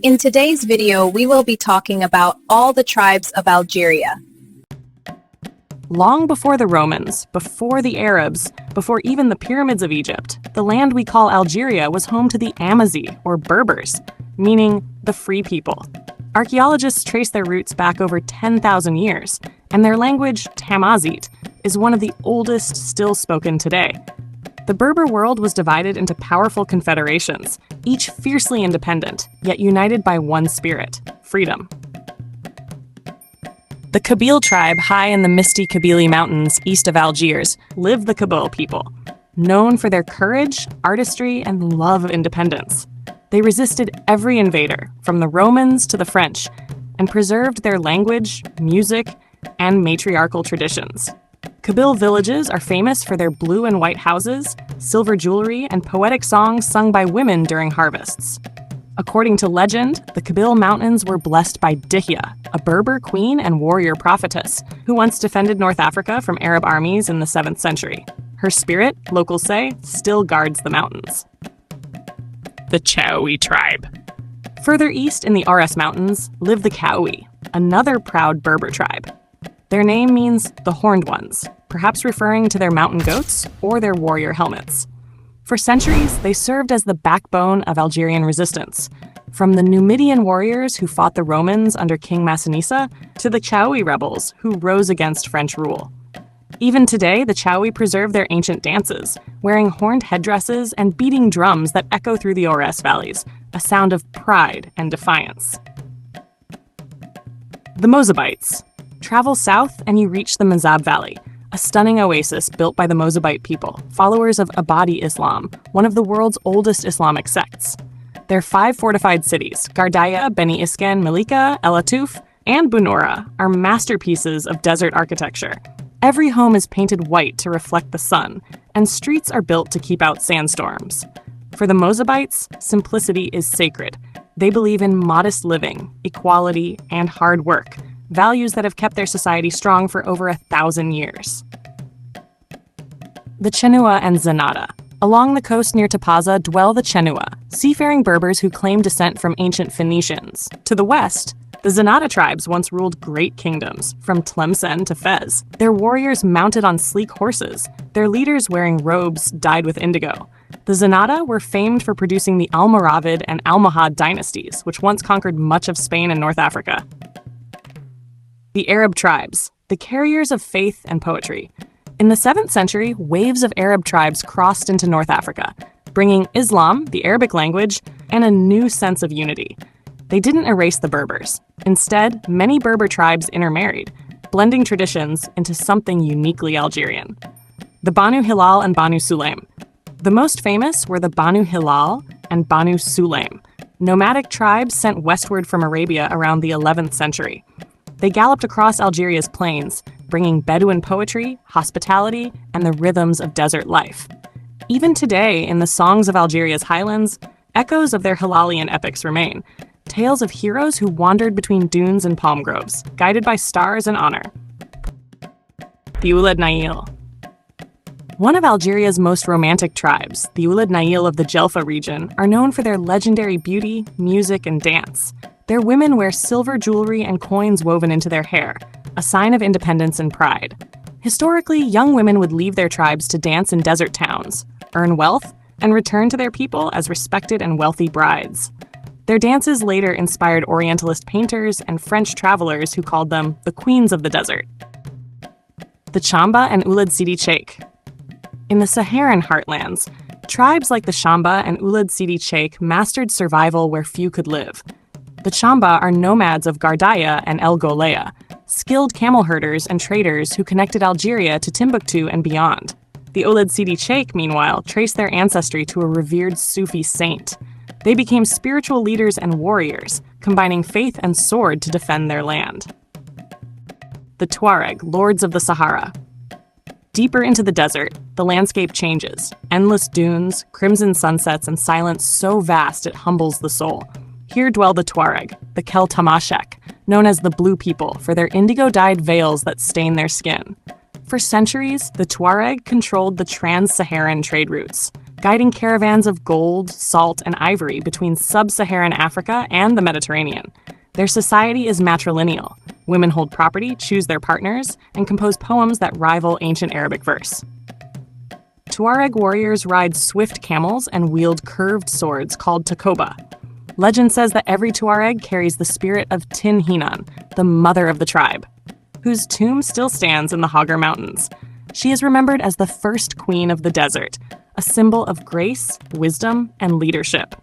In today's video, we will be talking about all the tribes of Algeria. Long before the Romans, before the Arabs, before even the pyramids of Egypt, the land we call Algeria was home to the Amazigh, or Berbers, meaning the free people. Archaeologists trace their roots back over 10,000 years, and their language, Tamazight, is one of the oldest still spoken today. The Berber world was divided into powerful confederations, each fiercely independent, yet united by one spirit: freedom. The Kabyle tribe, high in the misty Kabyle mountains east of Algiers, live the Kabyle people, known for their courage, artistry, and love of independence. They resisted every invader, from the Romans to the French, and preserved their language, music, and matriarchal traditions. Kabyle villages are famous for their blue and white houses, silver jewelry, and poetic songs sung by women during harvests. According to legend, the Kabyle mountains were blessed by Dihya, a Berber queen and warrior prophetess, who once defended North Africa from Arab armies in the 7th century. Her spirit, locals say, still guards the mountains. The Chaoui tribe. Further east in the Rs Mountains live the Chaoui, another proud Berber tribe. Their name means the horned ones, perhaps referring to their mountain goats or their warrior helmets. For centuries, they served as the backbone of Algerian resistance, from the Numidian warriors who fought the Romans under King Massinissa to the Chaoui rebels who rose against French rule. Even today, the Chaoui preserve their ancient dances, wearing horned headdresses and beating drums that echo through the Ores valleys, a sound of pride and defiance. The Mozabites. Travel south and you reach the Mazab Valley, a stunning oasis built by the Mozabite people, followers of Abadi Islam, one of the world's oldest Islamic sects. Their 5 fortified cities, Gardaya, Beni Iskan, Malika, El Atuf, and Bunora, are masterpieces of desert architecture. Every home is painted white to reflect the sun, and streets are built to keep out sandstorms. For the Mozabites, simplicity is sacred. They believe in modest living, equality, and hard work, values that have kept their society strong for over 1,000 years. The Chenoua and Zenata. Along the coast near Tapaza dwell the Chenoua, seafaring Berbers who claim descent from ancient Phoenicians. To the west, the Zenata tribes once ruled great kingdoms, from Tlemcen to Fez. Their warriors mounted on sleek horses, their leaders wearing robes dyed with indigo. The Zenata were famed for producing the Almoravid and Almohad dynasties, which once conquered much of Spain and North Africa. The Arab tribes, the carriers of faith and poetry. In the 7th century, waves of Arab tribes crossed into North Africa, bringing Islam, the Arabic language, and a new sense of unity. They didn't erase the Berbers. Instead, many Berber tribes intermarried, blending traditions into something uniquely Algerian. The Banu Hilal and Banu Sulaym. The most famous were the Banu Hilal and Banu Sulaym, nomadic tribes sent westward from Arabia around the 11th century. They galloped across Algeria's plains, bringing Bedouin poetry, hospitality, and the rhythms of desert life. Even today, in the songs of Algeria's highlands, echoes of their Hilalian epics remain, tales of heroes who wandered between dunes and palm groves, guided by stars and honor. The Ouled Naïl. One of Algeria's most romantic tribes, the Ouled Naïl of the Jelfa region, are known for their legendary beauty, music, and dance. Their women wear silver jewelry and coins woven into their hair, a sign of independence and pride. Historically, young women would leave their tribes to dance in desert towns, earn wealth, and return to their people as respected and wealthy brides. Their dances later inspired Orientalist painters and French travelers who called them the queens of the desert. The Chaamba and Ouled Sidi Cheikh. In the Saharan heartlands, tribes like the Chaamba and Ouled Sidi Cheikh mastered survival where few could live. The Chaamba are nomads of Gardaya and El Golea, skilled camel herders and traders who connected Algeria to Timbuktu and beyond. The Ouled Sidi Cheikh, meanwhile, traced their ancestry to a revered Sufi saint. They became spiritual leaders and warriors, combining faith and sword to defend their land. The Tuareg, lords of the Sahara. Deeper into the desert, the landscape changes. Endless dunes, crimson sunsets, and silence so vast it humbles the soul. Here dwell the Tuareg, the Kel Tamashek, known as the Blue People for their indigo-dyed veils that stain their skin. For centuries, the Tuareg controlled the trans-Saharan trade routes. guiding caravans of gold, salt, and ivory between sub-Saharan Africa and the Mediterranean. Their society is matrilineal. Women hold property, choose their partners, and compose poems that rival ancient Arabic verse. Tuareg warriors ride swift camels and wield curved swords called takoba. Legend says that every Tuareg carries the spirit of Tin Hinan, the mother of the tribe, whose tomb still stands in the Hagar Mountains. She is remembered as the first queen of the desert, a symbol of grace, wisdom, and leadership.